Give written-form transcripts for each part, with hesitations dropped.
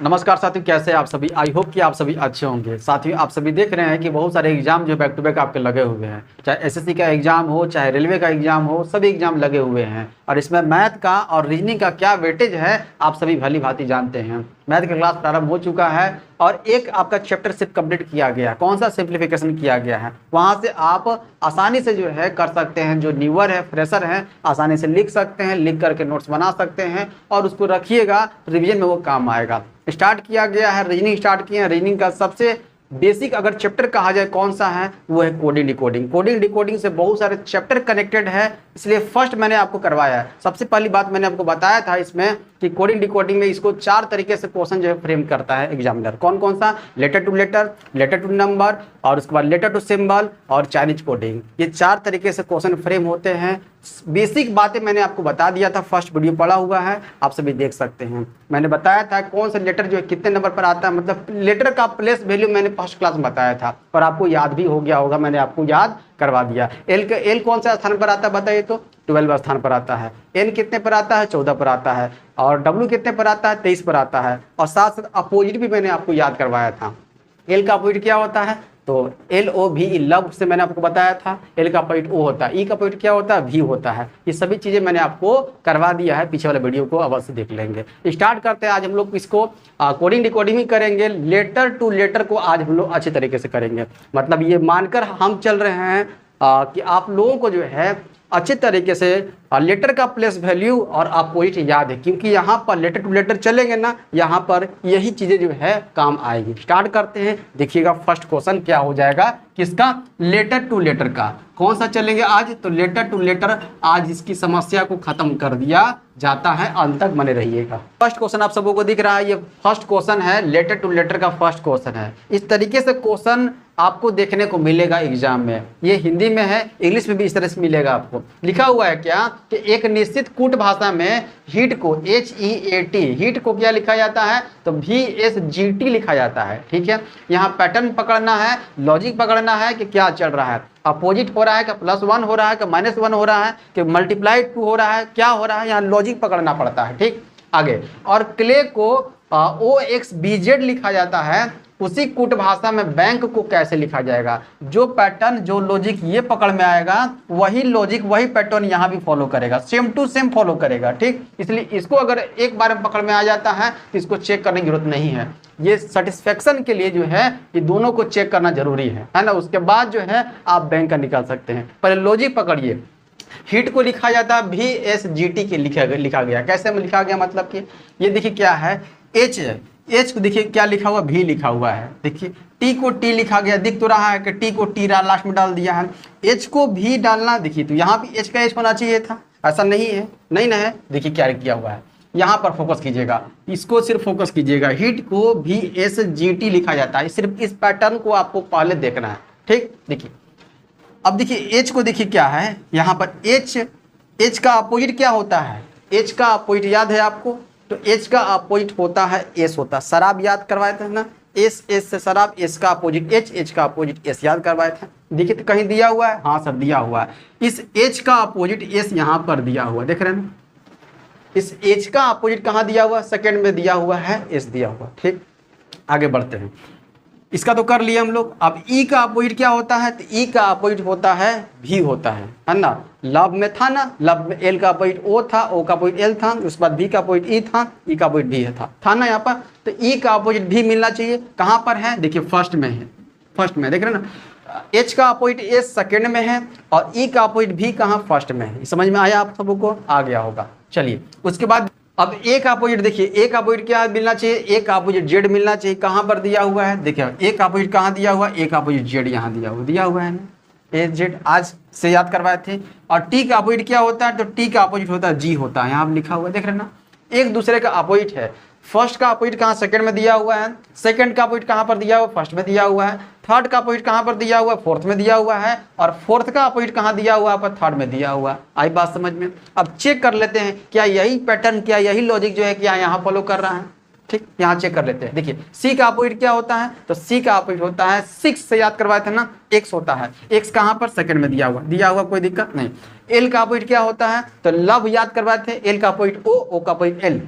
नमस्कार साथियों, कैसे हैं आप सभी। आई होप कि आप सभी अच्छे होंगे। साथियों, आप सभी देख रहे हैं कि बहुत सारे एग्जाम जो बैक टू बैक आपके लगे हुए हैं, चाहे एसएससी का एग्जाम हो, चाहे रेलवे का एग्जाम हो, सभी एग्जाम लगे हुए हैं। और इसमें मैथ का और रीजनिंग का क्या वेटेज है आप सभी भली भांति जानते हैं। मैथ का क्लास प्रारंभ हो चुका है और एक आपका चैप्टर सिर्फ कंप्लीट किया गया। कौन सा सिंप्लीफिकेशन किया गया है, वहाँ से आप आसानी से जो है कर सकते हैं। जो न्यूअर है, फ्रेशर हैं, आसानी से लिख सकते हैं, लिख करके नोट्स बना सकते हैं और उसको रखिएगा, रिवीजन में वो काम आएगा। स्टार्ट किया गया है, रीजनिंग स्टार्ट किए हैं। रीजनिंग का सबसे बेसिक अगर चैप्टर कहा जाए कौन सा है, वो है कोडिंग डिकोडिंग। कोडिंग डिकोडिंग से बहुत सारे चैप्टर कनेक्टेड है, इसलिए फर्स्ट मैंने आपको करवाया है। सबसे पहली बात मैंने आपको बताया था इसमें कि कोडिंग डिकोडिंग में इसको 4 तरीके से क्वेश्चन जो है फ्रेम करता है एग्जामिनर। कौन कौन सा? Letter to letter, letter to number, और उसके बाद लेटर टू सिंबल और चाइनीज कोडिंग। ये 4 तरीके से क्वेश्चन फ्रेम होते हैं। बेसिक बातें मैंने आपको बता दिया था, फर्स्ट वीडियो पड़ा हुआ है, आप सभी देख सकते हैं। मैंने बताया था कौन सा लेटर जो है कितने नंबर पर आता है, मतलब लेटर का प्लेस वैल्यू मैंने फर्स्ट क्लास में बताया था और आपको याद भी हो गया होगा, मैंने आपको याद करवा दिया। एल कौन सा स्थान पर आता है बताइए तो? 12 स्थान पर आता है। एन कितने पर आता है? 14 पर आता है। और डब्ल्यू कितने पर आता है? 23 पर आता है। और साथ साथ अपोजिट भी मैंने आपको याद करवाया था। एल का अपोजिट क्या होता है? तो LOV, लव से मैंने आपको बताया था। एल का अपोजिट O होता है। ई का अपोजिट क्या होता है? V होता है। ये सभी चीज़ें मैंने आपको करवा दिया है, पीछे वाले वीडियो को अवश्य देख लेंगे। स्टार्ट करते हैं। आज हम लोग इसको कोडिंग डिकोडिंग ही करेंगे। लेटर टू लेटर को आज हम लोग अच्छे तरीके से करेंगे। मतलब ये मानकर हम चल रहे हैं कि आप लोगों को जो है अच्छे तरीके से लेटर का प्लेस वैल्यू और अपोजिट याद है, क्योंकि यहाँ पर लेटर टू लेटर चलेंगे ना, यहाँ पर यही चीज़ें जो है काम आएगी। स्टार्ट करते हैं। देखिएगा फर्स्ट क्वेश्चन क्या हो जाएगा, किसका? लेटर टू लेटर का। कौन सा चलेंगे आज? तो लेटर टू लेटर। आज इसकी समस्या को खत्म कर दिया जाता है, अंत तक बने रहिएगा। फर्स्ट क्वेश्चन आप सबको दिख रहा है, ये फर्स्ट क्वेश्चन है, लेटर टू लेटर का फर्स्ट क्वेश्चन है। इस तरीके से क्वेश्चन आपको देखने को मिलेगा एग्जाम में। ये हिंदी में है, इंग्लिश में भी इस तरह से मिलेगा आपको। लिखा हुआ है क्या कि एक निश्चित कूट भाषा में हीट को HEAT, हीट को क्या लिखा जाता है? तो VSGT लिखा जाता है। ठीक है, यहाँ पैटर्न पकड़ना है, लॉजिक पकड़ना है कि क्या चल रहा है। अपोजिट हो रहा है कि +1 हो रहा है कि -1 हो रहा है कि मल्टीप्लाई 2 हो रहा है, क्या हो रहा है, यहाँ लॉजिक पकड़ना पड़ता है। ठीक, आगे। और क्ले को OXBZ लिखा जाता है। उसी कूट भाषा में बैंक को कैसे लिखा जाएगा? जो पैटर्न, जो लॉजिक ये पकड़ में आएगा, वही लॉजिक, वही पैटर्न यहाँ भी फॉलो करेगा, सेम टू सेम फॉलो करेगा। ठीक, इसलिए इसको अगर एक बार में पकड़ में आ जाता है तो इसको चेक करने की जरूरत नहीं है। ये सेटिस्फेक्शन के लिए जो है ये दोनों को चेक करना जरूरी है ना। उसके बाद जो है आप बैंक का निकाल सकते हैं। पहले लॉजिक पकड़िए। हीट को लिखा जाता है VSGT के लिखा गया। कैसे में लिखा गया? मतलब कि ये देखिए क्या है, H को देखिए क्या लिखा हुआ, V लिखा हुआ है। देखिए T को T लिखा गया, दिख तो रहा है कि T को T लास्ट में डाल दिया है। H को V डालना, देखिए तो यहाँ भी H का H होना चाहिए था, ऐसा नहीं है, नहीं ना है। देखिए क्या किया हुआ है, यहाँ पर फोकस कीजिएगा, इसको सिर्फ फोकस कीजिएगा। हीट को VSGT लिखा जाता है। सिर्फ इस पैटर्न को आपको पहले देखना है। ठीक, देखिए अब देखिए H को देखिए क्या है, यहाँ पर H का अपोजिट क्या होता है? H का अपोजिट याद है आपको? तो H का अपोजिट होता है S होता है। शराब याद करवाए थे ना, S से शराब, S का अपोजिट H का अपोजिट S याद करवाए थे। देखिए तो कहीं दिया हुआ है, हाँ सर दिया हुआ है। इस H का अपोजिट S यहाँ पर दिया हुआ, देख रहे हैं ना। इस H का अपोजिट कहाँ दिया हुआ? सेकंड में दिया हुआ है, S दिया हुआ। ठीक, आगे बढ़ते हैं। इसका तो कर लिए हम लोग। अब E का अपोजिट क्या होता है? तो E का अपोजिट होता है V होता है ना। लव में था ना, लव में L का अपोजिट O था, O का अपोजिट L था, उसके बाद V का अपोजिट E था, E का अपोजिट V था ना यहाँ पर। तो E का अपोजिट V मिलना चाहिए। कहाँ पर है? देखिए फर्स्ट में है, फर्स्ट में देख रहे हैं ना। H का अपोजिट S सेकेंड में है और E का अपोजिट V कहाँ? फर्स्ट में है। समझ में आया आप सबको? आ गया होगा। चलिए उसके बाद अब A का अपोजिट देखिए, A का अपोजिट क्या मिलना चाहिए? A का अपोजिट Z मिलना चाहिए। कहाँ पर दिया हुआ है? देखिए A का अपोजिट कहाँ दिया हुआ? A का अपोजिट Z यहाँ दिया हुआ है ना। AZ आज से याद करवाए थे। और T का अपोजिट क्या होता है? तो T का अपोजिट होता है G होता है, यहाँ लिखा हुआ है, देख रहे हैं ना। एक दूसरे का अपोजिट है। फर्स्ट का अपोजिट कहाँ? सेकंड में दिया हुआ है। सेकंड का अपोजिट कहाँ पर दिया हुआ? फर्स्ट में दिया हुआ है। थर्ड का अपोजिट कहाँ पर दिया हुआ? फोर्थ में दिया हुआ है। और फोर्थ का अपोजिट कहाँ दिया हुआ है? थर्ड में दिया हुआ। आई बात समझ में? अब चेक कर लेते हैं क्या यही पैटर्न, क्या यही लॉजिक जो है क्या यहाँ फॉलो कर रहा है। ठीक, यहाँ चेक कर लेते हैं। देखिए C का अपोजिट क्या होता है? तो C का अपोजिट होता है 6 से याद करवाए थे ना, X होता है। X कहाँ पर? सेकंड में दिया हुआ, कोई दिक्कत नहीं। L का अपोजिट क्या होता है? तो लव याद करवाए थे, L का अपोजिट O, O का अपोजिट L।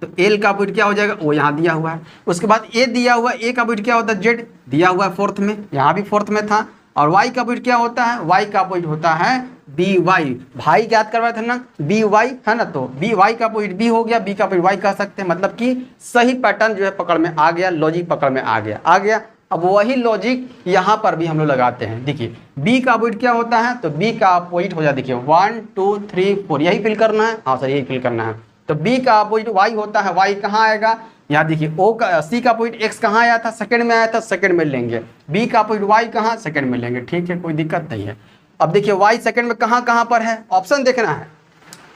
तो एल का अपोजिट क्या हो जाएगा, वो यहाँ दिया हुआ है। उसके बाद ए दिया हुआ है, ए का अपोजिट क्या होता है, जेड दिया हुआ है फोर्थ में, यहाँ भी फोर्थ में था। और वाई का अपोजिट क्या होता है, वाई का अपोजिट होता है बी वाई। भाई याद करवाए थे ना, बी वाई है ना, तो बी वाई का अपोजिट बी हो गया, बी का अपोजिट वाई कह सकते हैं। मतलब कि सही पैटर्न जो है पकड़ में आ गया, लॉजिक पकड़ में आ गया। अब वही लॉजिक यहाँ पर भी हम लोग लगाते हैं। देखिए बी का अपोजिट क्या होता है, तो बी का अपोजिट हो जाए, देखिए 1 2 3 4 यही फिल करना है, हाँ सर यही फिल करना है। तो बी का अपोजिट वाई होता है, वाई कहाँ आएगा, यहाँ देखिए ओ का सी का अपोजिट एक्स कहाँ आया था, सेकंड में आया था, सेकंड में लेंगे। बी का अपोजिट वाई कहाँ, सेकंड में लेंगे, ठीक है, कोई दिक्कत नहीं है। अब देखिए वाई सेकंड में कहाँ पर है, ऑप्शन देखना है,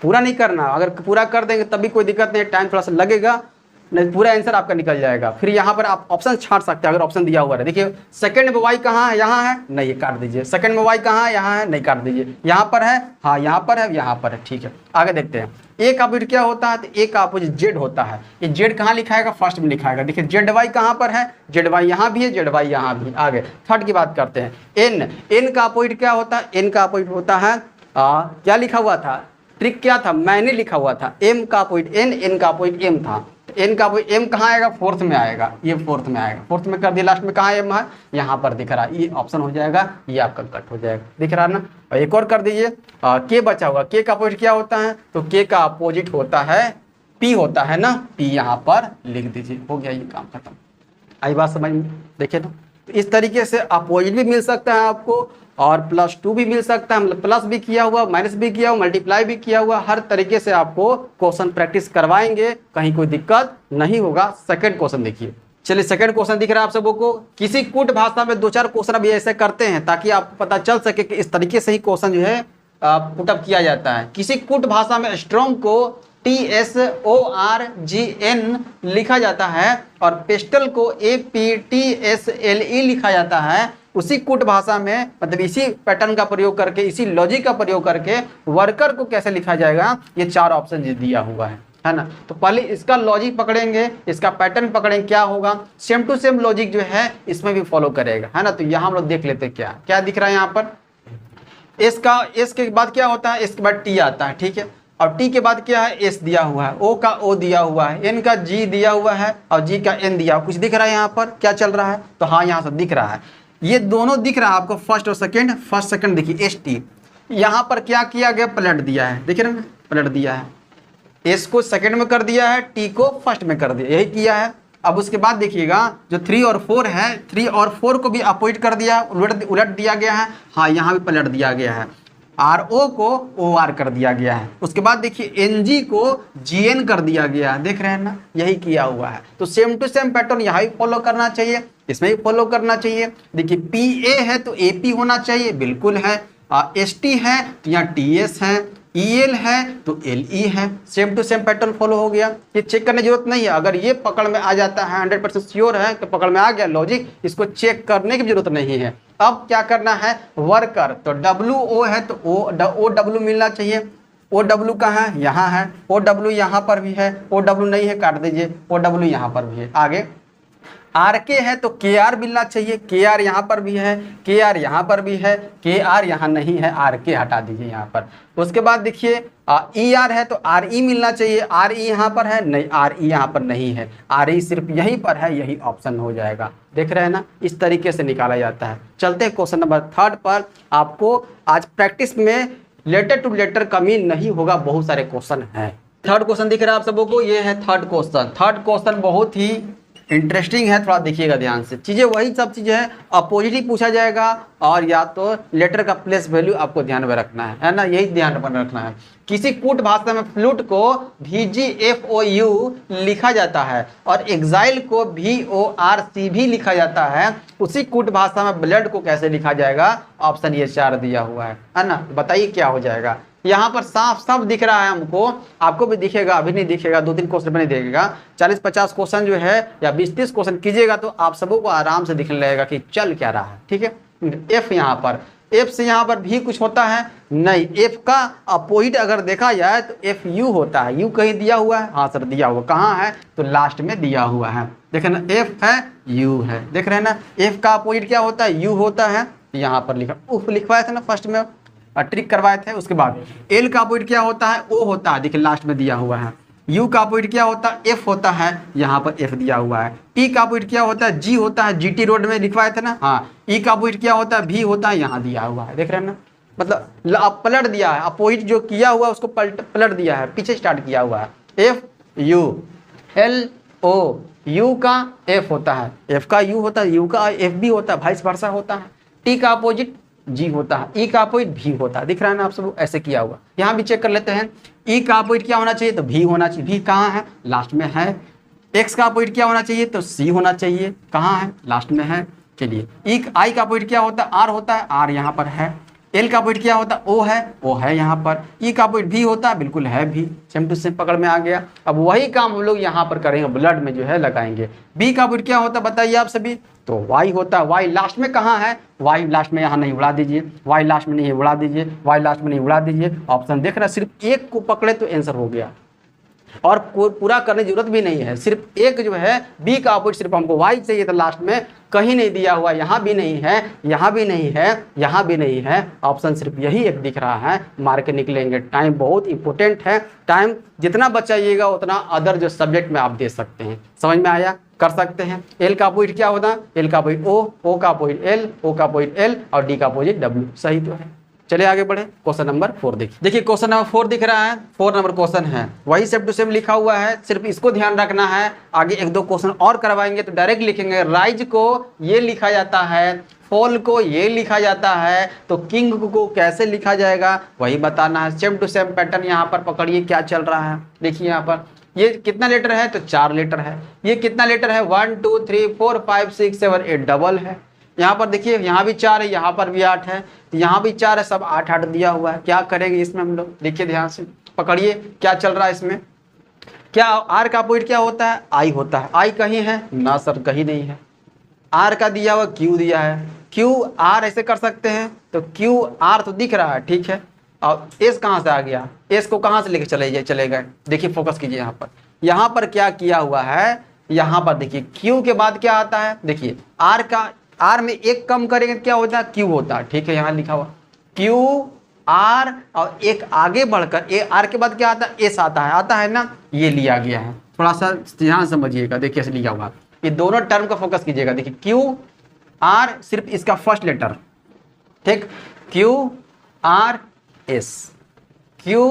पूरा नहीं करना। अगर पूरा कर देंगे तभी कोई दिक्कत नहीं, टाइम थोड़ा सा लगेगा, नहीं पूरा आंसर आपका निकल जाएगा। फिर यहाँ पर आप ऑप्शन छाट सकते हैं अगर ऑप्शन दिया हुआ है। देखिए सेकंड में वाई कहाँ है, यहाँ है, नहीं ये काट दीजिए। सेकंड में वाई कहाँ है, यहाँ है, नहीं काट दीजिए। यहाँ पर है, हाँ यहाँ पर है, यहाँ पर है, ठीक है। आगे देखते हैं ए का अपोजिट क्या होता है, तो ए का अपोजिट जेड होता है। ये जेड कहाँ लिखाएगा, फर्स्ट में लिखाएगा। देखिए जेड वाई कहाँ पर है, जेड वाई यहाँ भी है, जेड वाई यहाँ भी। आगे थर्ड की बात करते हैं, एन का अपोजिट क्या होता है, एन का अपोजिट होता है क्या लिखा हुआ था, ट्रिक क्या था, मैंने लिखा हुआ था एम का अपोजिट एन, एन का अपोजिट एम था। एन का अपोजिट एम कहाँ आएगा, फोर्थ में आएगा, ये फोर्थ में आएगा, फोर्थ में कर दिया, लास्ट में कहाँ एम है, यहाँ पर दिख रहा है, ये ऑप्शन हो जाएगा, ये आपका कट हो जाएगा, दिख रहा है ना। और एक और कर दीजिए, के बचा हुआ, के का अपोजिट क्या होता है, तो के का अपोजिट होता है पी होता है ना, पी यहाँ पर लिख दीजिए, हो गया ये काम खत्म। आई बात समझ में, देखिए ना, तो इस तरीके से अपोजिट भी मिल सकता है आपको और +2 भी मिल सकता है, मतलब प्लस भी किया हुआ, माइनस भी किया हुआ, मल्टीप्लाई भी किया हुआ, हर तरीके से आपको क्वेश्चन प्रैक्टिस करवाएंगे, कहीं कोई दिक्कत नहीं होगा। सेकंड क्वेश्चन देखिए, चलिए सेकंड क्वेश्चन दिख रहा है आप सबों को। किसी कूट भाषा में 2-4 क्वेश्चन अभी ऐसे करते हैं ताकि आपको पता चल सके कि इस तरीके से ही क्वेश्चन जो है पुटअप किया जाता है। किसी कूट भाषा में स्ट्रॉन्ग को TSORGN लिखा जाता है और पेस्टल को APTSLE लिखा जाता है। उसी कूट भाषा में मतलब इसी पैटर्न का प्रयोग करके, इसी लॉजिक का प्रयोग करके वर्कर को कैसे लिखा जाएगा, ये 4 ऑप्शन दिया हुआ है ना। तो पहले इसका लॉजिक पकड़ेंगे, इसका पैटर्न पकड़ेंगे, क्या होगा, सेम टू सेम लॉजिक जो है इसमें भी फॉलो करेगा, है ना। तो यहाँ हम लोग देख लेते हैं क्या क्या दिख रहा है यहाँ पर। एस के बाद क्या होता है, एस के बाद टी आता है, ठीक है। और टी के बाद क्या है, एस दिया हुआ है, ओ का ओ दिया हुआ है, एन का जी दिया हुआ है और जी का एन दिया हुआ। कुछ दिख रहा है यहाँ पर क्या चल रहा है, तो हाँ यहाँ से दिख रहा है, ये दोनों दिख रहा है आपको, फर्स्ट और सेकंड। फर्स्ट सेकंड देखिए एस टी, यहाँ पर क्या किया गया, पलट दिया है, देख रहे हैं पलट दिया है, एस को सेकंड में कर दिया है, टी को फर्स्ट में कर दिया, यही किया है। अब उसके बाद देखिएगा जो 3 और 4 है, 3 और 4 को भी अपोजिट कर दिया, उलट दिया गया है, हाँ यहाँ भी पलट दिया गया है। RO को OR कर दिया गया है। उसके बाद देखिए NG को GN कर दिया गया है, देख रहे हैं ना, यही किया हुआ है। तो सेम टू सेम पैटर्न यहाँ भी फॉलो करना चाहिए, इसमें भी फॉलो करना चाहिए। देखिए PA है तो AP होना चाहिए, बिल्कुल है। ST है तो यहाँ TS है, EL है तो LE है, same to same pattern follow हो गया। ये चेक करने की जरूरत नहीं है, अगर ये पकड़ में आ जाता है 100% श्योर है कि पकड़ में आ गया लॉजिक, इसको चेक करने की जरूरत नहीं है। अब क्या करना है, वर्कर तो WO है तो OW मिलना चाहिए। OW कहाँ है, यहाँ है, OW यहाँ पर भी है, OW नहीं है काट दीजिए, OW यहाँ पर भी है। आगे RK है तो KR मिलना चाहिए, KR यहाँ पर भी है, KR यहाँ पर भी है, KR यहाँ नहीं है, RK हटा दीजिए यहाँ पर। उसके बाद देखिए ER है तो RE मिलना चाहिए, RE यहाँ पर है नहीं, RE यहाँ पर नहीं है, RE सिर्फ यहीं पर है, यही ऑप्शन हो जाएगा। देख रहे हैं ना, इस तरीके से निकाला जाता है। चलते हैं क्वेश्चन नंबर 3 पर। आपको आज प्रैक्टिस में लेटर टू लेटर कमी नहीं होगा, बहुत सारे क्वेश्चन हैं। थर्ड क्वेश्चन दिख रहा है आप सबों को, ये है थर्ड क्वेश्चन। थर्ड क्वेश्चन बहुत ही इंटरेस्टिंग है, थोड़ा देखिएगा ध्यान से। चीज़ें वही सब चीज़ें हैं, अपोजिट ही पूछा जाएगा और या तो लेटर का प्लेस वैल्यू आपको ध्यान में रखना है ना, यही ध्यान में रखना है। किसी कूट भाषा में फ्लूट को VGFOU लिखा जाता है और एग्जाइल को VORC भी लिखा जाता है। उसी कूट भाषा में ब्लड को कैसे लिखा जाएगा, ऑप्शन ये 4 दिया हुआ है ना। बताइए क्या हो जाएगा। यहाँ पर साफ साफ दिख रहा है हमको, आपको भी दिखेगा, अभी नहीं दिखेगा, 2-3 क्वेश्चन में नहीं दिखेगा। 40-50 क्वेश्चन जो है या 20-30 क्वेश्चन कीजिएगा तो आप सबों को आराम से दिखने लगेगा कि चल क्या रहा है, ठीक है। F यहाँ पर, F से यहाँ पर भी कुछ होता है नहीं, F का अपोजिट अगर देखा जाए तो FU होता है। U कहीं दिया हुआ है, हाँ सर दिया हुआ, कहाँ है तो लास्ट में दिया हुआ है, देखे ना, F है U है, देख रहे हैं ना। F का अपोजिट क्या होता है, U होता है, यहाँ पर लिखा लिखवाए थे ना फर्स्ट में, ट्रिक करवाए थे। उसके बाद L का अपोजिट क्या होता है, O होता है, देखिए लास्ट में दिया हुआ है। U का अपोजिट क्या होता है, F होता है, यहाँ पर F दिया हुआ है। T का अपोजिट क्या होता है, G होता है, GT रोड में लिखवाए थे ना। हाँ, E का अपोजिट क्या होता है, V होता है, यहाँ दिया हुआ है, देख रहे हैं ना। मतलब पलट दिया है, अपोजिट जो किया हुआ है उसको पलट दिया है, पीछे स्टार्ट किया हुआ है। F U L O, U का F होता है, F का U होता है, U का F भी होता है, वाइस वर्सा होता है। T का अपोजिट G होता है, E का अपोजिट V होता है, दिख रहा है ना आप सब, ऐसे किया हुआ। यहाँ भी चेक कर लेते हैं, E का अपोजिट क्या होना चाहिए, तो V होना चाहिए, V कहाँ है, लास्ट में है। X का अपोजिट क्या होना चाहिए, तो C होना चाहिए, कहाँ है, लास्ट में है। चलिए, I का अपोजिट क्या होता है, R होता है, R यहाँ पर है। L का अपोजिट क्या होता है, O है यहाँ पर। E का अपोजिट V होता है, बिल्कुल है भी, सेम टू सेम पकड़ में आ गया। अब वही काम हम लोग यहाँ पर करेंगे, ब्लड में जो है लगाएंगे। B का अपोजिट क्या होता है बताइए आप सभी, तो Y होता है। Y लास्ट में कहाँ है, Y लास्ट में यहाँ नहीं उड़ा दीजिए, Y लास्ट में नहीं उड़ा दीजिए, Y लास्ट में नहीं उड़ा दीजिए। ऑप्शन देख रहे हैं, सिर्फ एक को पकड़े तो आंसर हो गया, और पूरा करने की जरूरत भी नहीं है। सिर्फ एक जो है बी का अपोजिट, सिर्फ हमको वाई चाहिए था, लास्ट में कहीं नहीं दिया हुआ, यहाँ भी नहीं है, यहाँ भी नहीं है, यहाँ भी नहीं है। ऑप्शन सिर्फ यही एक दिख रहा है, मार के निकलेंगे। टाइम बहुत इंपॉर्टेंट है, टाइम जितना बचाइएगा उतना अदर जो सब्जेक्ट में आप दे सकते हैं। समझ में आया, कर सकते हैं। एल का अपोजिट क्या होता है, एल का अपोजिट ओ का अपोजिट एल, ओ का अपोजिट एल, और डी का अपोजिट डब्ल्यू। सही तो है। चलिए आगे बढ़े, क्वेश्चन नंबर 4 देखिए क्वेश्चन नंबर 4 दिख रहा है, 4 नंबर क्वेश्चन है, वही सेम टू सेम लिखा हुआ है, सिर्फ इसको ध्यान रखना है। आगे एक दो क्वेश्चन और करवाएंगे तो डायरेक्ट लिखेंगे। राइज को ये लिखा जाता है, फॉल को ये लिखा जाता है, तो किंग को कैसे लिखा जाएगा वही बताना है। सेम टू सेम पैटर्न यहाँ पर पकड़िए, क्या चल रहा है देखिए। यहाँ पर ये कितना लेटर है, तो 4 लेटर है। ये कितना लेटर है, 1 2 3 4 5 6 7 8, डबल है। यहाँ पर देखिए, यहाँ भी 4 है, यहाँ पर भी 8 है, यहाँ भी 4 है, सब 8 8 दिया हुआ है। क्या करेंगे इसमें हम लोग, देखिए ध्यान से पकड़िए क्या चल रहा है इसमें। क्या आर का अपोजिट क्या होता है, आई होता है। आई कहीं है ना सर, कहीं नहीं है। आर का दिया हुआ क्यू दिया है, क्यू आर ऐसे कर सकते हैं, तो क्यू आर तो दिख रहा है, ठीक है। और एस कहाँ से आ गया, एस को कहाँ से लेके चले गए, देखिए फोकस कीजिए यहाँ पर क्या किया हुआ है। यहाँ पर देखिए क्यू के बाद क्या आता है, देखिए आर का, आर में एक कम करेंगे क्या होता है, क्यू होता है, ठीक है। यहाँ लिखा हुआ क्यू आर, और एक आगे बढ़कर ए आर के बाद क्या आता है, एस आता है ना, ये लिया गया है। थोड़ा सा ध्यान समझिएगा, देखिए ऐसे लिखा हुआ, ये दोनों टर्म का फोकस कीजिएगा। देखिए क्यू आर, सिर्फ इसका फर्स्ट लेटर, ठीक, Q R S, Q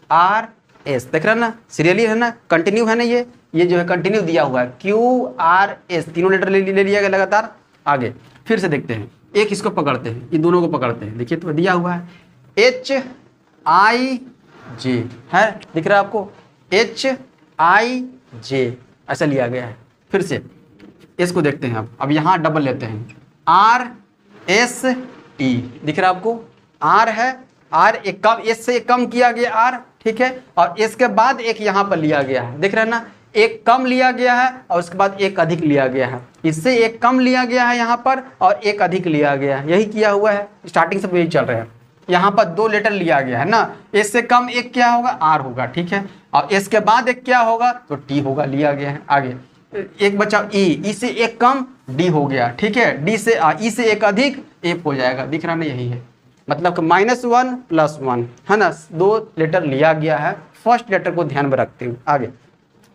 R S, देख रहे हैं ना, सीरियली है ना, कंटिन्यू है ना, ये जो है कंटिन्यू दिया हुआ है, क्यू आर एस, तीनों लेटर ले लिया गया लगातार। आगे फिर से देखते हैं, एक इसको पकड़ते हैं, इन दोनों को पकड़ते हैं, देखिए तो दिया हुआ है एच आई जे है, दिख रहा है आपको, एच आई जे ऐसा लिया गया है। फिर से इसको देखते हैं, अब यहाँ डबल लेते हैं, आर एस टी, दिख रहा है आपको, आर है, आर एक कम, एस से एक कम किया गया आर, ठीक है, और इसके बाद एक यहाँ पर लिया गया है, देख रहे हैं ना, एक कम लिया गया है और उसके बाद एक अधिक लिया गया है। इससे एक कम लिया गया है यहाँ पर, और एक अधिक लिया गया है, यही किया हुआ है, स्टार्टिंग से यही चल रहा है। यहाँ पर 2 लेटर लिया गया है ना, इससे कम एक क्या होगा, आर होगा, ठीक है, और इसके बाद एक क्या होगा, तो टी होगा, लिया गया है। आगे एक बचा ई से एक कम डी हो गया, ठीक है, डी से ई से एक अधिक एफ हो जाएगा, दिख रहा ना, यही है, मतलब कि -1 + 1 है ना, 2 लेटर लिया गया है, फर्स्ट लेटर को ध्यान में रखते हुए। आगे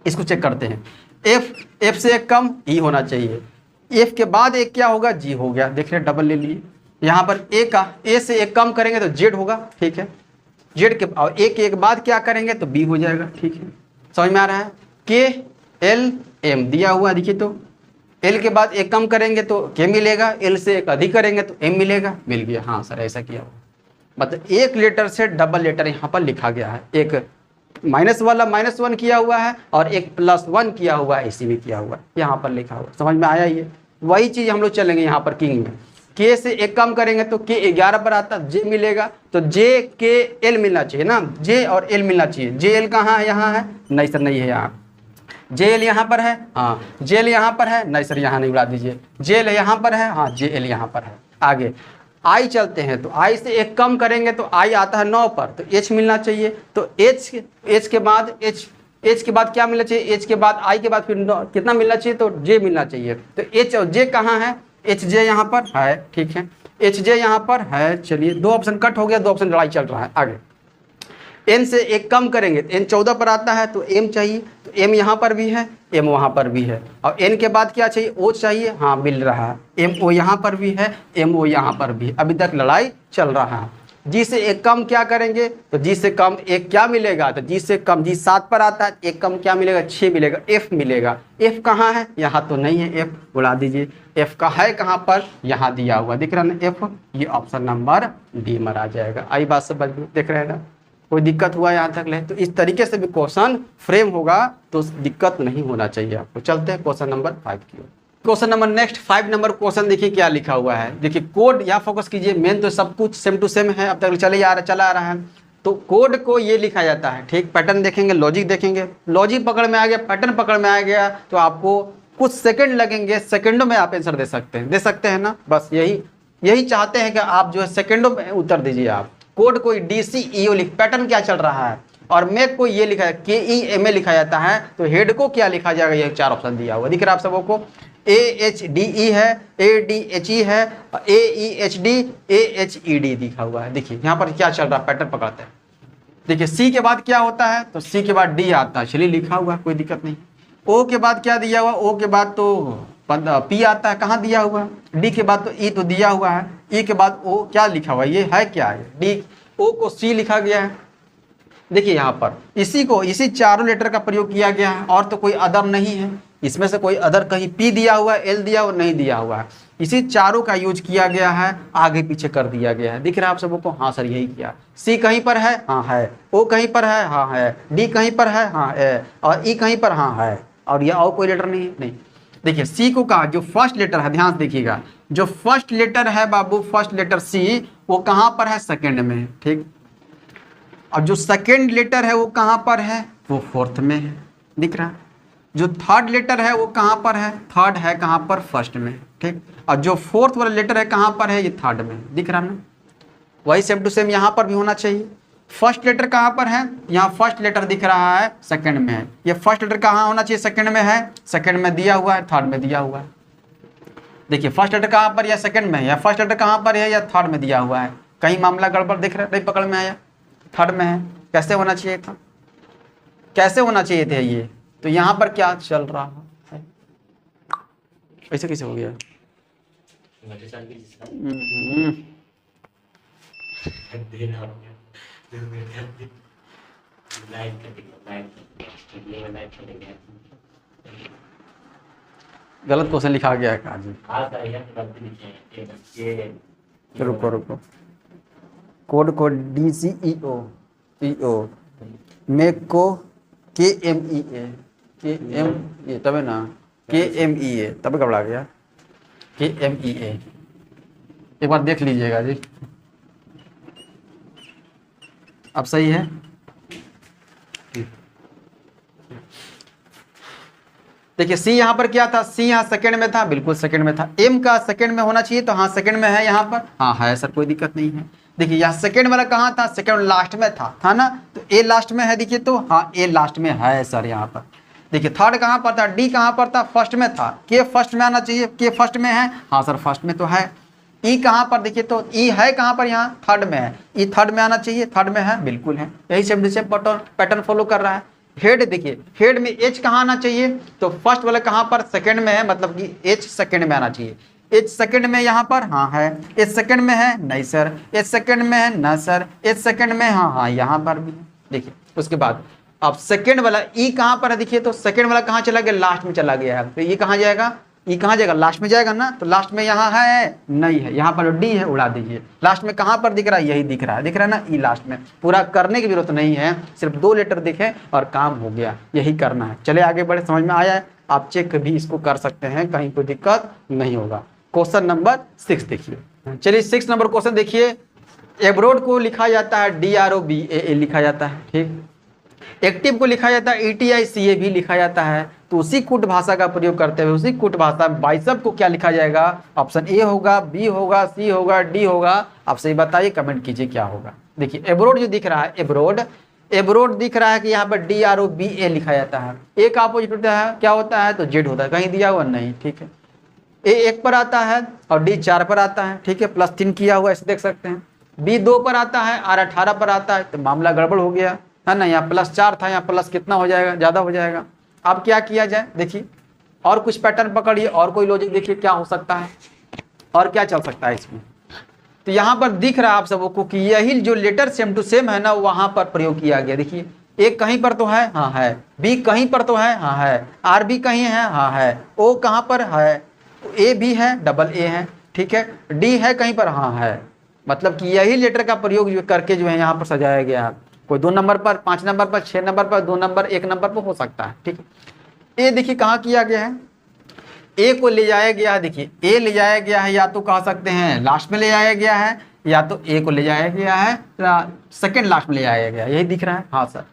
इसको चेक करते हैं, एफ से एक कम ई होना चाहिए, एफ के बाद एक क्या होगा, जी हो गया, देख रहे डबल ले लिए। यहाँ पर ए से एक कम करेंगे तो जेड होगा, ठीक है, जेड के, और ए के एक बाद क्या करेंगे तो बी हो जाएगा, ठीक है, समझ में आ रहा है। के एल एम दिया हुआ, देखिए तो एल के बाद एक कम करेंगे तो के मिलेगा, एल से एक अधिक करेंगे तो एम मिलेगा, मिल गया। हाँ सर ऐसा किया हुआ, मतलब एक लेटर से डबल लेटर यहाँ पर लिखा गया है, एक माइनस वाला -1 किया हुआ है और एक +1 किया हुआ है, इसी में किया हुआ है, यहाँ पर लिखा हुआ, समझ में आया। ये वही चीज़ हम लोग चलेंगे यहाँ पर किंग में, के से एक कम करेंगे तो के 11 पर आता, जे मिलेगा, तो जे के एल मिलना चाहिए ना, जे और एल मिलना चाहिए। जे एल कहाँ है, यहाँ है, नहीं सर नहीं है, यहाँ जे एल यहाँ पर है, हाँ जे एल यहाँ पर है, नहीं सर यहाँ नहीं उड़ा दीजिए, जे एल यहाँ पर है, हाँ जे एल यहाँ पर है। आगे आई चलते हैं, तो आई से एक कम करेंगे तो आई आता है 9 पर, तो एच मिलना चाहिए, तो एच के बाद एच के बाद क्या मिलना चाहिए, एच के बाद आई के बाद फिर कितना मिलना चाहिए, तो जे मिलना चाहिए। तो एच और जे कहाँ है, एच जे यहाँ पर है, ठीक है, एच जे यहाँ पर है। चलिए 2 ऑप्शन कट हो गया, 2 ऑप्शन लड़ाई चल रहा है। आगे n से एक कम करेंगे तो n 14 पर आता है तो m चाहिए, तो m यहाँ पर भी है, m वहाँ पर भी है, और n के बाद क्या चाहिए, o चाहिए, हाँ मिल रहा है, mo यहाँ पर भी है, mo यहाँ पर भी, अभी तक लड़ाई चल रहा है। g से एक कम क्या करेंगे, तो g से कम एक क्या मिलेगा, तो g से कम, g 7 पर आता है, एक कम क्या मिलेगा, 6 मिलेगा, f मिलेगा। f कहाँ है, यहाँ तो नहीं है, f उड़ा दीजिए, f का है कहाँ पर, यहाँ दिया हुआ दिख रहा है ना f, ये ऑप्शन नंबर डी में आ जाएगा। आई बात समझ में, देख रहे हैं ना, कोई दिक्कत हुआ यहाँ तक ले, तो इस तरीके से भी क्वेश्चन फ्रेम होगा तो दिक्कत नहीं होना चाहिए आपको। चलते हैं क्वेश्चन नंबर 5 की ओर। Question number next 5 number question देखिए क्या लिखा हुआ है। देखिए कोड यहाँ फोकस कीजिए, मेन तो सब कुछ सेम टू सेम है, अब तक चला आ रहा है। तो कोड को ये लिखा जाता है, ठीक, पैटर्न देखेंगे, लॉजिक देखेंगे, लॉजिक पकड़ में आ गया, पैटर्न पकड़ में आ गया, तो आपको कुछ सेकंड लगेंगे, सेकंडों में आप आंसर दे सकते हैं ना। बस यही चाहते हैं कि आप जो है सेकंडों में उत्तर दीजिए। आप कोड कोई DCEO लिख, पैटर्न क्या चल रहा है, और मेक को ये लिखा है KEMA लिखा जाता है, तो हेड को क्या लिखा जाएगा, ये 4 ऑप्शन दिया हुआ दिख रहा है आप सबों को। AHDE है, ADHE है, AEHD, AHED दिखा हुआ है। देखिए यहाँ पर क्या चल रहा है, पैटर्न पकड़ते हैं। देखिए C के बाद क्या होता है, तो C के बाद D आता है, चलिए लिखा हुआ है, कोई दिक्कत नहीं। O के बाद क्या दिया हुआ, O के बाद तो P आता है, कहाँ दिया हुआ है, D के बाद तो E तो दिया हुआ है, E के बाद O क्या लिखा हुआ है, ये है क्या है, D, O को C लिखा गया है। देखिए यहाँ पर इसी चारों लेटर का प्रयोग किया गया है, और तो कोई अदर नहीं है, इसमें से कोई अदर कहीं P दिया हुआ है, L दिया हुआ नहीं दिया हुआ है, इसी चारों का यूज किया गया है, आगे पीछे कर दिया गया है। दिख रहा है आप सबों को, हाँ सर यही किया। C कहीं पर है, हाँ है, O कहीं पर है, हाँ है, D कहीं पर है, हाँ है, और E कहीं पर, हाँ है, और यह और कोई लेटर नहीं है, नहीं। देखिए C को कहा, जो फर्स्ट लेटर है, ध्यान से देखिएगा, जो फर्स्ट लेटर है बाबू, फर्स्ट लेटर C, वो कहाँ पर है, सेकंड में है, ठीक। अब जो सेकंड लेटर है वो कहाँ पर है, वो फोर्थ में है, दिख रहा है। जो थर्ड लेटर है वो कहाँ पर है, थर्ड है कहाँ पर, फर्स्ट में, ठीक। और जो फोर्थ वाला लेटर है कहाँ पर है, ये थर्ड में, दिख रहा है ना। वही सेम टू सेम यहाँ पर भी होना चाहिए। फर्स्ट लेटर कहाँ पर है, यहाँ फर्स्ट लेटर दिख रहा है, सेकंड में है। ये फर्स्ट लेटर कहाँ होना चाहिए, सेकंड में है, सेकंड में दिया हुआ है, थर्ड में दिया हुआ है। देखिए फर्स्ट लेटर कहाँ पर, या सेकंड में है, या फर्स्ट लेटर कहाँ पर है, या थर्ड में दिया हुआ है। कहीं मामला गड़बड़ दिख रहा है, नहीं पकड़ में आया, थर्ड में है, कैसे होना चाहिए था, कैसे होना चाहिए थे ये, तो यहाँ पर क्या चल रहा है, ऐसे कैसे हो गया। गलत क्वेश्चन लिखा गया है जी। रुको कोड को DCEO मेक को KMEA तब है ना, KMEA तब घबरा गया, KMEA एक बार देख लीजिएगा जी, अब सही है। देखिए C यहाँ पर क्या था, C यहाँ सेकंड में था, बिल्कुल सेकंड में था। M का सेकंड में होना चाहिए, तो हाँ सेकंड में है यहाँ पर, हाँ है सर, कोई दिक्कत नहीं है। देखिए यहाँ सेकंड वाला कहाँ था, सेकंड लास्ट में था ना, तो A लास्ट में है, देखिए तो हाँ A लास्ट में है सर यहाँ पर। देखिए थर्ड कहाँ पर था, D कहाँ पर था, फर्स्ट में था, K फर्स्ट में आना चाहिए, K फर्स्ट में है, हाँ सर फर्स्ट में तो है। E कहाँ पर, देखिए तो E है कहाँ पर, यहाँ थर्ड में है, E थर्ड में आना चाहिए, थर्ड में है, बिल्कुल है। यही सेम पैटर्न फॉलो कर रहा है। हेड देखिए, हेड में H कहाँ आना चाहिए, तो फर्स्ट वाला कहाँ पर, सेकंड में है, मतलब कि H सेकंड में आना चाहिए। H सेकंड में यहाँ पर, हाँ है। H सेकंड में है, नहीं सर। H सेकंड में है, ना सर। H सेकंड में, हाँ यहाँ पर भी है। देखिए उसके बाद अब सेकंड वाला E कहाँ पर है, देखिए तो सेकंड वाला कहाँ चला गया, लास्ट में चला गया है, तो ये कहाँ जाएगा, ये कहाँ जाएगा, लास्ट में जाएगा ना, तो लास्ट में यहाँ है, नहीं है, यहाँ पर D है, उड़ा दीजिए। लास्ट में कहाँ पर दिख रहा है, यही दिख रहा है ना, E लास्ट में। पूरा करने की जरूरत नहीं है, सिर्फ 2 लेटर दिखे और काम हो गया, यही करना है। चले आगे बढ़े, समझ में आया है, आप चेक भी इसको कर सकते हैं, कहीं कोई दिक्कत नहीं होगा। क्वेश्चन नंबर 6 देखिए, चलिए 6 नंबर क्वेश्चन देखिए। एब्रोड को लिखा जाता है DROBAA लिखा जाता है, ठीक। एक्टिव को लिखा जाता है ETICA भी लिखा जाता है। तो उसी कूट भाषा का प्रयोग करते हुए उसी कूट भाषा बाइसेप को क्या लिखा जाएगा, ऑप्शन A होगा, B होगा, C होगा, D होगा, आप सही बताइए, कमेंट कीजिए क्या होगा। देखिए एब्रोड जो दिख रहा है, एब्रोड दिख रहा है कि यहाँ पर DROBA लिखा जाता है। A का अपोजिट होता है, क्या होता है, तो Z होता है, कहीं दिया हुआ नहीं, ठीक है। A 1 पर आता है और D 4 पर आता है, ठीक है, +3 किया हुआ, ऐसे देख सकते हैं। बी 2 पर आता है, आर 18 पर आता है, तो मामला गड़बड़ हो गया है ना। यहाँ +4 था, यहाँ प्लस कितना हो जाएगा, ज़्यादा हो जाएगा। अब क्या किया जाए, देखिए और कुछ पैटर्न पकड़िए, और कोई लॉजिक देखिए क्या हो सकता है और क्या चल सकता है इसमें। तो यहाँ पर दिख रहा है आप सबको कि यही जो लेटर सेम टू सेम है ना, वहाँ पर प्रयोग किया गया। देखिए ए कहीं पर तो है, हाँ है, बी कहीं पर तो है, हाँ है, आर भी कहीं है, हाँ है, ओ कहाँ पर है, ए भी है, डबल ए है, ठीक है, डी है कहीं पर, हाँ है। मतलब कि यही लेटर का प्रयोग जो करके जो है यहाँ पर सजाया गया है। कोई 2 नंबर पर, 5 नंबर पर, 6 नंबर पर, 2 नंबर, 1 नंबर पर हो सकता है, ठीक है। ए देखिए कहाँ किया गया है, ए को ले जाया गया है, देखिए ए ले जाया गया है, या तो कह सकते हैं लास्ट में ले जाया गया है, या तो ए को ले जाया गया है सेकंड लास्ट में ले जाया गया है, यही दिख रहा है, हाँ सर।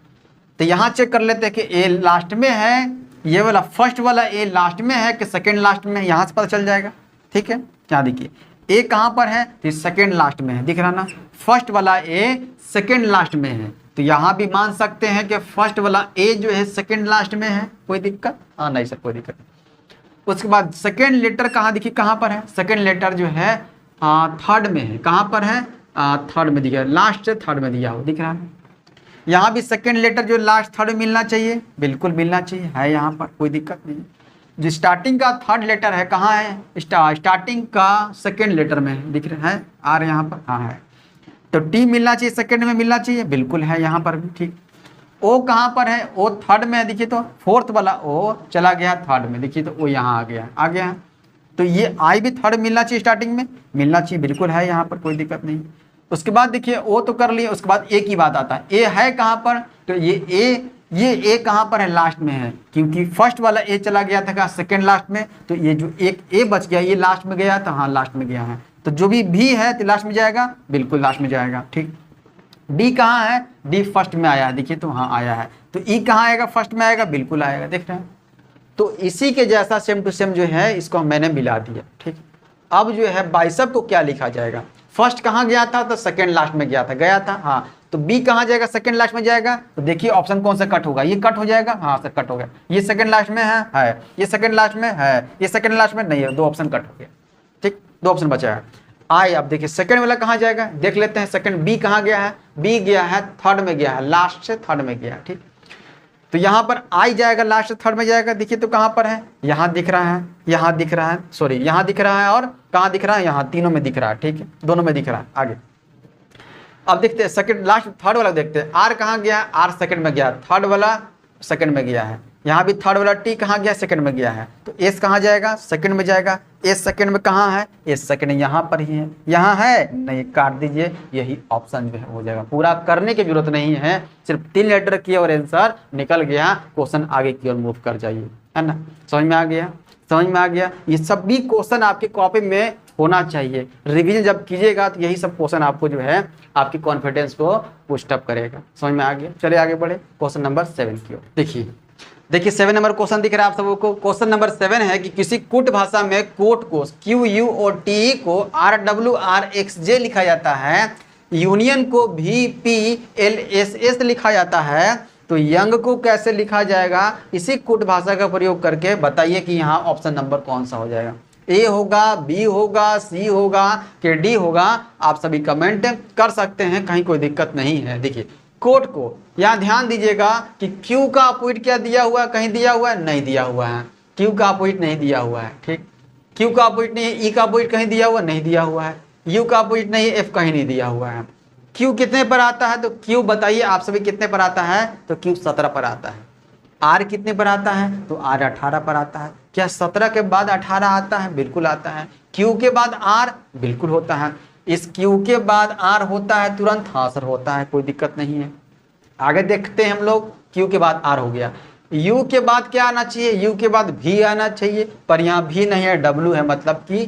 तो यहाँ चेक कर लेते हैं कि ए लास्ट में है, ये वाला फर्स्ट वाला ए लास्ट में है कि सेकंड लास्ट में है, यहाँ से पता चल जाएगा, ठीक है। क्या देखिए ए कहाँ पर है, तो सेकंड लास्ट में है, दिख रहा ना, फर्स्ट वाला ए सेकंड लास्ट में है, तो यहाँ भी मान सकते हैं कि फर्स्ट वाला ए जो है सेकंड लास्ट में है। कोई दिक्कत, हाँ नहीं सर कोई दिक्कत नहीं। उसके बाद सेकंड लेटर कहाँ, देखिए कहाँ पर है, सेकंड लेटर जो है थर्ड में है, कहाँ पर है, थर्ड में दिया, लास्ट थर्ड में दिया हो, दिख रहा है। यहाँ भी सेकंड लेटर जो लास्ट थर्ड में मिलना चाहिए, बिल्कुल मिलना चाहिए, है यहाँ पर, कोई दिक्कत नहीं। जो स्टार्टिंग का थर्ड लेटर है कहाँ है, स्टार्टिंग का सेकंड लेटर में दिख रहा है, आर यहाँ पर, हाँ है। तो टी मिलना चाहिए, सेकंड में मिलना चाहिए, बिल्कुल है यहाँ पर भी, ठीक। ओ कहाँ पर है, ओ थर्ड में है, देखिए तो फोर्थ वाला ओ चला गया थर्ड में, देखिए तो ओ यहाँ आ गया है। तो ये आई भी थर्ड मिलना चाहिए, स्टार्टिंग में मिलना चाहिए, बिल्कुल है यहाँ पर, कोई दिक्कत नहीं। उसके बाद देखिए ओ तो कर लिए, उसके बाद ए की बात आता है, ए है कहाँ पर, तो ये ए कहाँ पर है, लास्ट में है, क्योंकि फर्स्ट वाला ए चला गया था सेकंड लास्ट में, तो ये जो एक ए बच गया ये लास्ट में गया था, हाँ लास्ट में गया है, तो जो भी है तो लास्ट में जाएगा, बिल्कुल लास्ट में जाएगा, ठीक। डी कहाँ है, डी फर्स्ट में आया है, देखिए तो हाँ आया है। तो ई कहाँ आएगा, फर्स्ट में आएगा, बिल्कुल आएगा, देख रहे हैं। तो इसी के जैसा सेम टू सेम जो है इसको मैंने मिला दिया, ठीक। अब जो है बाइसेप को क्या लिखा जाएगा, फर्स्ट कहाँ गया था, तो सेकंड लास्ट में गया था, हाँ। तो बी कहाँ जाएगा, सेकंड लास्ट में जाएगा, तो देखिए ऑप्शन कौन सा कट होगा, ये कट हो जाएगा, हाँ सर कट हो गया। ये सेकंड लास्ट में है, ये सेकंड लास्ट में है, ये सेकंड लास्ट में नहीं है, 2 ऑप्शन कट हो गया, ठीक, 2 ऑप्शन बचा है। आई अब देखिए सेकंड वाला कहाँ जाएगा, देख लेते हैं। सेकंड बी कहाँ गया है, बी गया है थर्ड में गया है, लास्ट से थर्ड में गया, ठीक। तो यहाँ पर आई जाएगा, लास्ट से थर्ड में जाएगा, देखिए तो कहाँ पर है, यहाँ दिख रहा है, यहाँ दिख रहा है, सॉरी यहाँ दिख रहा है, और कहाँ दिख रहा है, यहाँ तीनों में दिख रहा है, ठीक है, दोनों में दिख रहा है। आगे अब देखते हैं सेकंड लास्ट थर्ड वाला देखते हैं, आर कहाँ गया, आर सेकंड में गया, थर्ड वाला सेकंड में गया है, यहाँ भी थर्ड वाला टी कहाँ गया, सेकंड में गया है, तो एस कहाँ जाएगा, सेकंड में जाएगा। एस सेकंड में कहाँ है, एस सेकंड यहाँ पर ही है, यहाँ है नहीं, काट दीजिए, यही ऑप्शन जो है हो जाएगा। पूरा करने की जरूरत नहीं है, सिर्फ 3 लेटर किया और आंसर निकल गया, क्वेश्चन आगे की ओर मूव कर जाइए, है ना। समझ में आ गया, समझ में आ गया। ये सभी क्वेश्चन आपके कॉपी में होना चाहिए, रिवीजन जब कीजिएगा तो यही सब क्वेश्चन आपको जो है आपकी कॉन्फिडेंस को बूस्ट अप करेगा। समझ में आ गया, चलिए आगे बढ़े क्वेश्चन नंबर 7 की ओर। देखिए 7 नंबर क्वेश्चन दिख रहा है आप सबको। क्वेश्चन नंबर 7 है कि किसी कुट भाषा में कोट को QUOT को RWRXJ लिखा जाता है, यूनियन को VPLSS लिखा जाता है, तो यंग को कैसे लिखा जाएगा, इसी कुट भाषा का प्रयोग करके बताइए कि यहाँ ऑप्शन नंबर कौन सा हो जाएगा। ए होगा, बी होगा, सी होगा कि डी होगा, आप सभी कमेंट कर सकते हैं, कहीं कोई दिक्कत नहीं है। देखिए कोट को यहाँ ध्यान दीजिएगा कि क्यू का अपोजिट क्या दिया हुआ है, कहीं दिया हुआ है, नहीं दिया हुआ है, क्यू का अपोजिट नहीं दिया हुआ है, ठीक। क्यू का अपोजिट नहीं है, ई का अपोजिट कहीं दिया हुआ नहीं दिया हुआ है, यू का अपोजिट नहीं है, एफ कहीं नहीं दिया हुआ है। क्यू कितने पर आता है, तो क्यू बताइए आप सभी कितने पर आता है, तो क्यू 17 पर आता है। आर कितने पर आता है, तो आर 18 पर आता है। क्या 17 के बाद 18 आता है, बिल्कुल आता है। क्यू के बाद आर, बिल्कुल होता है। इस क्यू के बाद आर होता है तुरंत, हाँ सर होता है, कोई दिक्कत नहीं है। आगे देखते हैं हम लोग, क्यू के बाद आर हो गया, यू के बाद क्या आना चाहिए, यू के बाद भी आना चाहिए, पर यहाँ भी नहीं है, डब्लू है, मतलब कि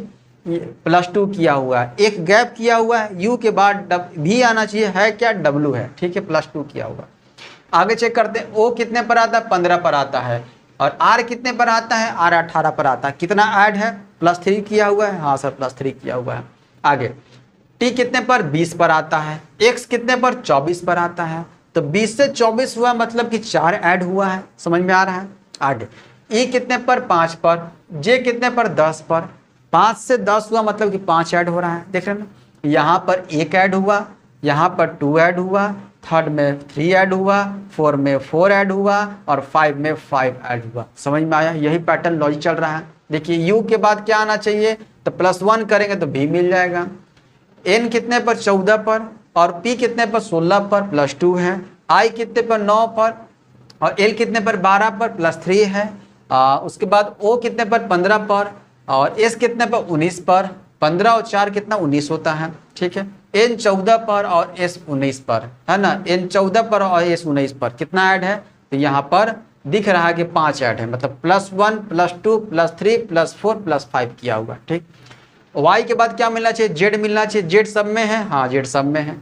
+2 किया हुआ है, एक गैप किया हुआ है, यू के बाद भी आना चाहिए, है क्या, डब्लू है, ठीक है, +2 किया हुआ। आगे चेक करते हैं, ओ कितने पर आता है, 15 पर आता है, और आर कितने पर आता है, आर 18 पर आता है। कितना ऐड है, +3 किया हुआ है, हाँ सर +3 किया हुआ है। आगे टी कितने पर, 20 पर आता है। एक्स कितने पर, 24 पर आता है, तो 20 से 24 हुआ मतलब कि 4 ऐड हुआ है, समझ में आ रहा है। आगे ई कितने पर, 5 पर। जे कितने पर, 10 पर। 5 से 10 हुआ मतलब कि 5 ऐड हो रहा है, देख रहे हैं ना। यहाँ पर 1 ऐड हुआ, यहाँ पर 2 ऐड हुआ, थर्ड में 3 ऐड हुआ, 4 में 4 ऐड हुआ और 5 में 5 ऐड हुआ। समझ में आया? यही पैटर्न लॉजिक चल रहा है। देखिए u के बाद क्या आना चाहिए, तो +1 करेंगे तो b मिल जाएगा। n कितने पर 14 पर और p कितने पर 16 पर +2 है, i कितने पर 9 पर और l कितने पर 12 पर +3 है। उसके बाद o कितने पर 15 पर और s कितने पर 19 पर। 15 और 4 कितना 19 होता है, ठीक है। n 14 पर और s 19 पर, है ना। n 14 पर और s 19 पर कितना ऐड है, तो यहाँ पर दिख रहा है कि 5 ऐड है, मतलब +1 +2 +3 +4 +5 किया हुआ, ठीक। y के बाद क्या मिलना चाहिए, z मिलना चाहिए। z सब में है, हाँ z सब में है।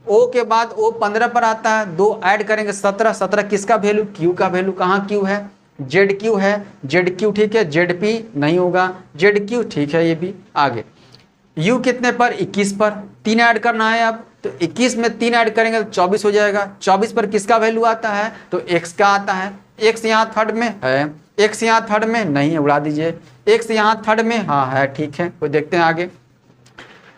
o के बाद o 15 पर आता है, 2 ऐड करेंगे 17। 17 किसका वैल्यू, q का वैल्यू। कहाँ q है, ZQ है, ZQ ठीक है, ZP नहीं होगा, ZQ ठीक है। ये भी आगे u कितने पर 21 पर 3 ऐड करना है। अब तो 21 में 3 ऐड करेंगे तो 24 हो जाएगा। 24 पर किसका वैल्यू आता है, तो x का आता है। x यहाँ थर्ड में है, x यहाँ थर्ड में नहीं है, उड़ा दीजिए। x यहाँ थर्ड में हाँ है, ठीक है। कोई देखते हैं आगे।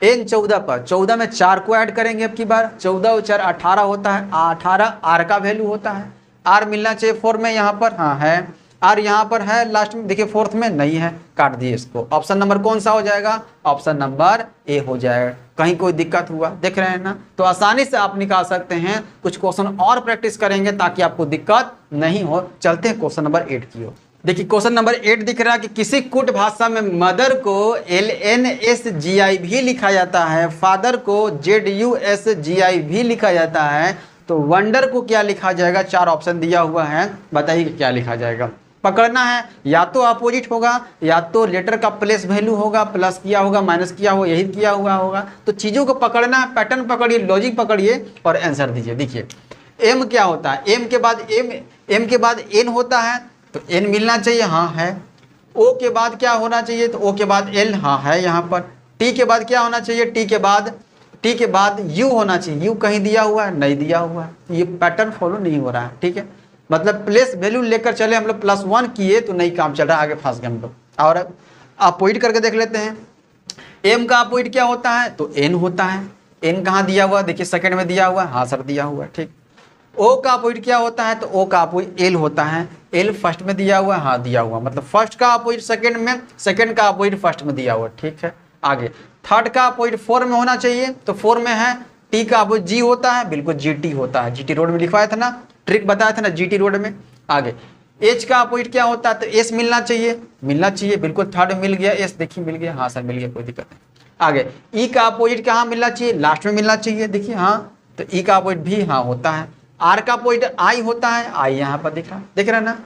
n 14 पर 14 में 4 को ऐड करेंगे अब की बार। 14 और 4 18 होता है, 18 r का वैल्यू होता है। r मिलना चाहिए 4 में, यहाँ पर हाँ है। r यहाँ पर है लास्ट में, देखिए 4th में नहीं है, काट दिए इसको। ऑप्शन नंबर कौन सा हो जाएगा, ऑप्शन नंबर ए हो जाएगा। कहीं कोई दिक्कत हुआ, देख रहे हैं ना। तो आसानी से आप निकाल सकते हैं। कुछ क्वेश्चन और प्रैक्टिस करेंगे ताकि आपको दिक्कत नहीं हो। चलते हैं क्वेश्चन नंबर 8 की ओर। देखिए क्वेश्चन नंबर 8 दिख रहा है कि किसी कुट भाषा में मदर को LNSGI भी लिखा जाता है, फादर को ZUSGI भी लिखा जाता है, तो वंडर को क्या लिखा जाएगा। 4 ऑप्शन दिया हुआ है, बताइए कि क्या लिखा जाएगा। पकड़ना है, या तो अपोजिट होगा, या तो लेटर का प्लेस वैल्यू होगा, प्लस किया होगा, माइनस किया होगा, यही किया हुआ होगा। तो चीज़ों को पकड़ना है, पैटर्न पकड़िए, लॉजिक पकड़िए और आंसर दीजिए। देखिए m क्या होता है, m के बाद m के बाद n होता है, तो n मिलना चाहिए, हाँ है। o के बाद क्या होना चाहिए, तो o के बाद l, हाँ है यहाँ पर। t के बाद क्या होना चाहिए, t के बाद u होना चाहिए। u कहीं दिया हुआ है, नहीं दिया हुआ है। ये पैटर्न फॉलो नहीं हो रहा है, ठीक है। मतलब प्लेस वैल्यू लेकर चले हम लोग, +1 किए तो नहीं काम चल रहा, आगे फंस गए हम लोग। और अपोजिट करके देख लेते हैं। m का अपोजिट क्या होता है, तो n होता है। n कहाँ दिया हुआ, देखिए सेकंड में दिया हुआ है, हाँ सर दिया हुआ है, ठीक। o का अपोजिट क्या होता है, तो o का अपोजिट l होता है। l फर्स्ट में दिया हुआ है, हाँ दिया हुआ, मतलब फर्स्ट का अपोजिट सेकंड में, सेकंड का अपोजिट फर्स्ट में दिया हुआ, ठीक है। आगे थर्ड का अपोजिट 4 में होना चाहिए, तो 4 में है। t का अपोजिट g होता है, बिल्कुल gt होता है। gt रोड में लिखवाया था ना, ट्रिक बताया था ना gt रोड में। आगे h का अपोजिट क्या होता है, तो s मिलना चाहिए, बिल्कुल थर्ड में मिल गया s, देखिए मिल गया, हाँ सर मिल गया, कोई दिक्कत नहीं। आगे e का अपोजिट कहाँ मिलना चाहिए, लास्ट में मिलना चाहिए, देखिए हाँ, तो e का अपोजिट भी हाँ होता है। r का अपोजिट i होता है, i यहाँ पर दिख रहा है ना।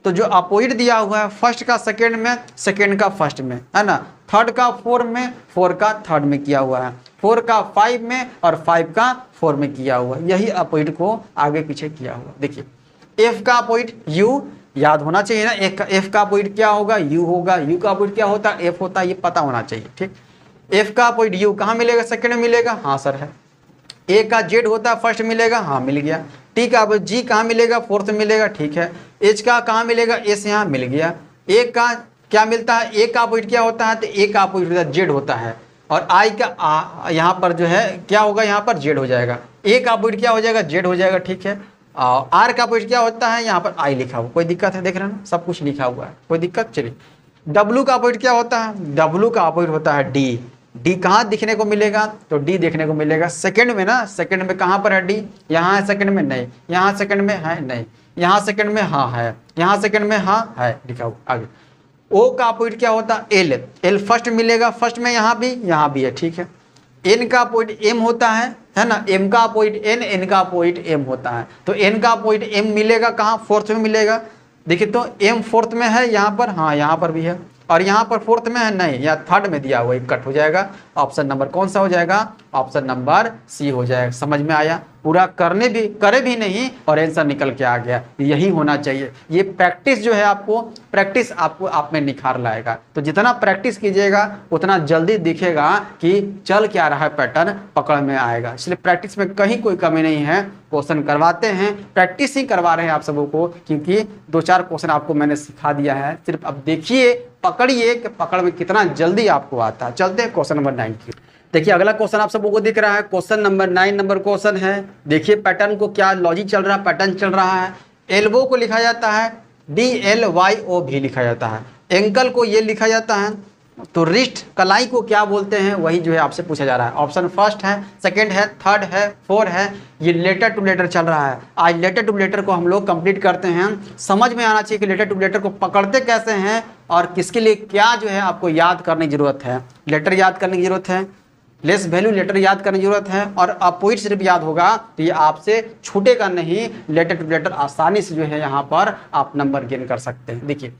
तो जो अपोजिट दिया हुआ है, फर्स्ट का सेकंड में, सेकंड का फर्स्ट में, है ना। थर्ड का 4 में, 4 का थर्ड में किया हुआ है, 4 का 5 में और 5 का 4 में किया हुआ, यही अपोजिट को आगे पीछे किया हुआ। देखिए f का अपोजिट u याद होना चाहिए ना, f का अपोजिट क्या होगा, u होगा। u का अपोजिट क्या होता है, f होता है, ये पता होना चाहिए, ठीक। f का अपोजिट u कहाँ मिलेगा, सेकंड में मिलेगा, हाँ सर है। a का z होता है, फर्स्ट मिलेगा, हाँ मिल गया। t का अपोजिट g कहाँ मिलेगा, फोर्थ मिलेगा, ठीक है। h का कहाँ मिलेगा, s यहाँ मिल गया। a का क्या मिलता है, a का अपोजिट क्या होता है, तो a का अपोजिट होता है z होता है। और i का यहाँ पर जो है क्या होगा, यहाँ पर z हो जाएगा। a का अपोजिट क्या हो जाएगा, z हो जाएगा, ठीक है। r का अपोजिट क्या होता है, यहाँ पर i लिखा हुआ, कोई दिक्कत है, देख रहे हैं ना, सब कुछ लिखा हुआ है, कोई दिक्कत। चलिए w का अपोजिट क्या होता है, w का अपोजिट होता है d। d कहाँ दिखने को मिलेगा, तो d देखने को मिलेगा सेकंड में ना, सेकंड में कहाँ पर है d, यहाँ है सेकंड में, नहीं यहाँ सेकंड में है, नहीं यहाँ सेकंड में, हाँ है, यहाँ सेकंड में, हाँ है, लिखा हुआ। आगे o का अपोजिट क्या होता है, l फर्स्ट मिलेगा, फर्स्ट में यहाँ भी है, ठीक है। n का अपोजिट m होता है ना, m का अपोजिट n का अपोजिट m होता है, तो n का अपोजिट m मिलेगा कहाँ, फोर्थ में मिलेगा। देखिए तो m फोर्थ में है यहाँ पर, हाँ यहाँ पर भी है, और यहाँ पर फोर्थ में है, नहीं यहाँ थर्ड में दिया हुआ, कट हो जाएगा। ऑप्शन नंबर कौन सा हो जाएगा, ऑप्शन नंबर सी हो जाएगा। समझ में आया, पूरा करे भी नहीं और आंसर निकल के आ गया, यही होना चाहिए। ये प्रैक्टिस जो है प्रैक्टिस आपको आप में निखार लाएगा। तो जितना प्रैक्टिस कीजिएगा उतना जल्दी दिखेगा कि चल क्या रहा है, पैटर्न पकड़ में आएगा। इसलिए प्रैक्टिस में कहीं कोई कमी नहीं है, क्वेश्चन करवाते हैं, प्रैक्टिस ही करवा रहे हैं आप सबों को, क्योंकि 2-4 क्वेश्चन आपको मैंने सिखा दिया है। सिर्फ अब देखिए, पकड़िए कि पकड़ में कितना जल्दी आपको आता है। चलते हैं क्वेश्चन नंबर 9 की। देखिए अगला क्वेश्चन आप सबको दिख रहा है, क्वेश्चन नंबर 9 नंबर क्वेश्चन है। देखिए पैटर्न को क्या लॉजिक चल रहा है, पैटर्न चल रहा है। एल्बो को लिखा जाता है DLYO भी लिखा जाता है, एंकल को ये लिखा जाता है, तो रिस्ट कलाई को क्या बोलते हैं वही जो है आपसे पूछा जा रहा है। ऑप्शन फर्स्ट है, सेकंड है, थर्ड है, फोर्थ है। ये लेटर टू लेटर चल रहा है। आज लेटर टू लेटर को हम लोग कंप्लीट करते हैं। समझ में आना चाहिए कि लेटर टू लेटर को पकड़ते कैसे हैं और किसके लिए क्या जो है आपको याद करने की जरूरत है। लेटर याद करने की जरूरत है, लेस वैल्यू लेटर याद करने की जरूरत है, और अपोजिट सिर्फ याद होगा तो ये आपसे छूटेगा नहीं। लेटर टू लेटर आसानी से जो है यहाँ पर आप नंबर गेन कर सकते हैं। देखिए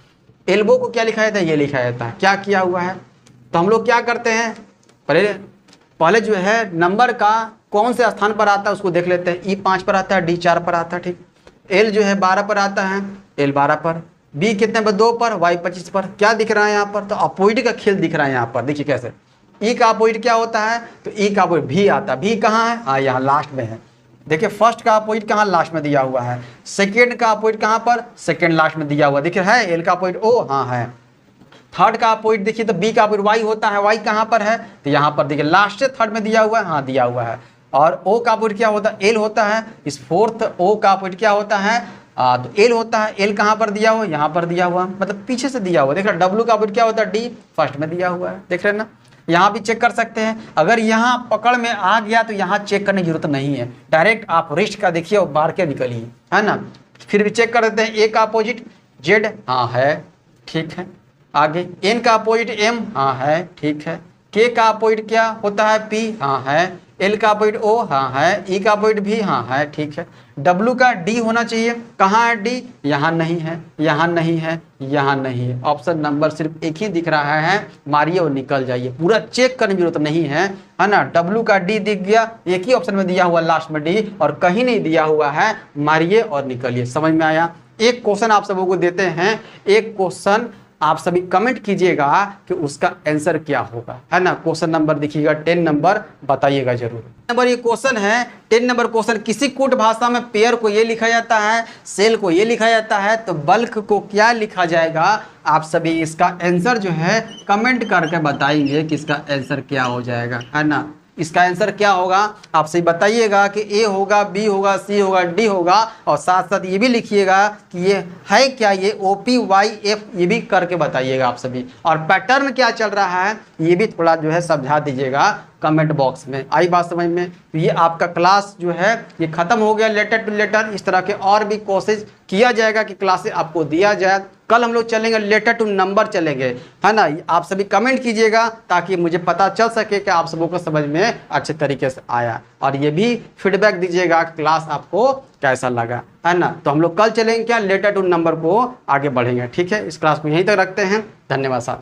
एल्बो को क्या लिखा जाता है, ये लिखा जाता है। क्या किया हुआ है, तो हम लोग क्या करते हैं, पहले जो है नंबर का कौन से स्थान पर आता है उसको देख लेते हैं। E5 पर आता है, D4 पर आता है, ठीक। L जो है 12 पर आता है, L 12 पर। B कितने पर, 2 पर, Y 25 पर। क्या दिख रहा है यहाँ पर, तो अपोजिट का खेल दिख रहा है यहाँ पर। देखिए कैसे E का अपोजिट क्या होता है, तो E का अपोजिट V आता है। V कहाँ है, हाँ यहाँ लास्ट में है। देखिए फर्स्ट का अपोजिट कहाँ, लास्ट में दिया हुआ है। सेकेंड का अपोजिट कहाँ पर, सेकेंड लास्ट में दिया हुआ, देखिए है। L का अपोजिट O, हाँ है। थर्ड का अपोजिट देखिए तो B का अपोजिट Y होता है, Y कहाँ पर है, तो यहाँ पर देखिए लास्ट से थर्ड में दिया हुआ है, हाँ दिया हुआ है। और O का अपोजिट क्या होता है, L होता है। इस फोर्थ O का अपोजिट क्या होता है, तो L होता है। L कहाँ पर दिया हुआ, यहाँ पर दिया हुआ, मतलब पीछे से दिया हुआ। देख रहे W का अपोजिट क्या होता है, D, फर्स्ट में दिया हुआ है। देख रहे हैं ना, यहाँ भी चेक कर सकते हैं। अगर यहाँ पकड़ में आ गया तो यहाँ चेक करने की जरूरत नहीं है, डायरेक्ट आप रिस्ट का देखिए और बाहर के निकलिए, है ना। फिर भी चेक कर देते हैं। A का अपोजिट Z, हाँ है, ठीक है। आगे N का अपोजिट M, हाँ है, ठीक है। K का अपोजिट क्या होता है, P, हाँ है। L का अपोजिट O, हाँ है। E का अपोजिट भी, हाँ है, ठीक है। W का D होना चाहिए, कहाँ है D, यहाँ नहीं है, यहाँ नहीं है, यहाँ नहीं है। ऑप्शन नंबर सिर्फ एक ही दिख रहा है, मारिए और निकल जाइए, पूरा चेक करने की जरूरत नहीं है ना। W का D दिख गया, एक ही ऑप्शन में दिया हुआ लास्ट में D, और कहीं नहीं दिया हुआ है, मारिए और निकलिए। समझ में आया। एक क्वेश्चन आप सबको देते हैं, एक क्वेश्चन आप सभी कमेंट कीजिएगा कि उसका आंसर क्या होगा, है ना। क्वेश्चन नंबर देखिएगा 10 नंबर, बताइएगा जरूर। नंबर ये क्वेश्चन है 10 नंबर क्वेश्चन। किसी कोड भाषा में पेयर को ये लिखा जाता है, सेल को ये लिखा जाता है, तो बल्क को क्या लिखा जाएगा। आप सभी इसका आंसर जो है कमेंट करके बताएंगे कि इसका आंसर क्या हो जाएगा, है ना। इसका आंसर क्या होगा आप सही बताइएगा कि A होगा, B होगा, C होगा, D होगा, और साथ साथ ये भी लिखिएगा कि ये है क्या, ये OPYF, ये भी करके बताइएगा आप सभी। और पैटर्न क्या चल रहा है ये भी थोड़ा जो है समझा दीजिएगा कमेंट बॉक्स में। आई बात समझ में। तो ये आपका क्लास जो है ये खत्म हो गया, लेटर टू लेटर। इस तरह के और भी कोशिश किया जाएगा कि क्लासेस आपको दिया जाए। कल हम लोग चलेंगे लेटर टू नंबर चलेंगे, है ना। आप सभी कमेंट कीजिएगा ताकि मुझे पता चल सके कि आप सबों को समझ में अच्छे तरीके से आया, और ये भी फीडबैक दीजिएगा क्लास आपको कैसा लगा, है ना। तो हम लोग कल चलेंगे क्या, लेटर टू नंबर को आगे बढ़ेंगे, ठीक है। इस क्लास को यहीं तक रखते हैं। धन्यवाद साथियों।